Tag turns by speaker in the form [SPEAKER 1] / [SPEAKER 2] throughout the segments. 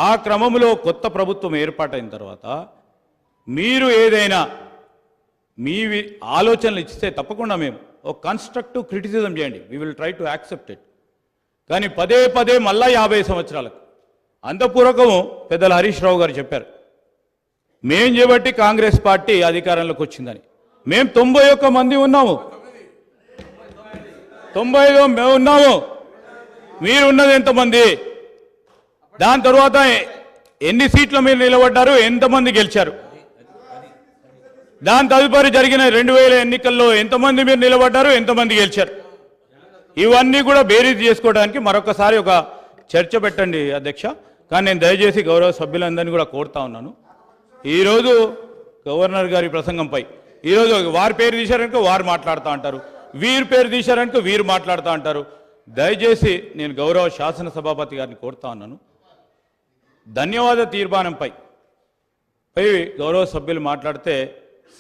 [SPEAKER 1] ఆ క్రమంలో కొత్త ప్రభుత్వం ఏర్పాటైన తర్వాత మీరు ఏదైనా మీ ఆలోచనలు ఇస్తే తప్పకుండా మేము ఒక కన్స్ట్రక్టివ్ క్రిటిసిజం చేయండి, we will try to accept it. కానీ పదే పదే మళ్ళా 50 సంవత్సరాలకు అంతపూర్వకము పెద్దలు హరీష్ రావు గారు చెప్పారు, మేం చేపట్టి కాంగ్రెస్ పార్టీ అధికారంలోకి వచ్చిందని. మేము 91 మంది ఉన్నాము, 95 మేము ఉన్నాము, మీరు ఉన్నది ఎంతమంది? దాని తర్వాత ఎన్ని సీట్ల మీరు నిలబడ్డారు, ఎంతమంది గెలిచారు? దాని తదుపరి జరిగిన 2000 ఎన్నికల్లో ఎంతమంది మీరు నిలబడ్డారు, ఎంతమంది గెలిచారు? ఇవన్నీ కూడా బేరీజ్ చేసుకోవడానికి మరొకసారి ఒక చర్చ పెట్టండి అధ్యక్ష. కానీ నేను దయచేసి గౌరవ సభ్యులందరినీ కూడా కోరుతా ఉన్నాను, ఈరోజు గవర్నర్ గారి ప్రసంగంపై ఈరోజు వారి పేరు తీశారనుకో వారు మాట్లాడుతూ అంటారు, వీరి పేరు తీశారనుకో వీరు మాట్లాడుతూ అంటారు. దయచేసి నేను గౌరవ శాసనసభాపతి గారిని కోరుతా ఉన్నాను, ధన్యవాద తీర్మానంపై గౌరవ సభ్యులు మాట్లాడితే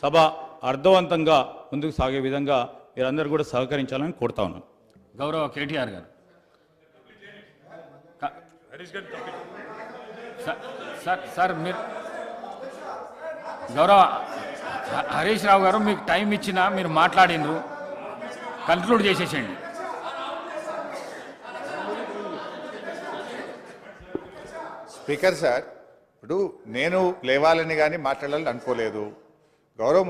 [SPEAKER 1] సభ అర్థవంతంగా ముందుకు సాగే విధంగా మీరందరూ కూడా సహకరించాలని కోరుతా ఉన్నాను.
[SPEAKER 2] గౌరవ కేటీఆర్ గారు. సార్ మీరు గౌరవ హరీష్ రావు గారు మీకు టైం ఇచ్చినా మీరు మాట్లాడిండ్రు, కన్క్లూడ్ చేసేసేయండి.
[SPEAKER 3] స్పీకర్ సార్, ఇప్పుడు నేను లేవాలని కానీ మాట్లాడాలని అనుకోలేదు. గౌరవ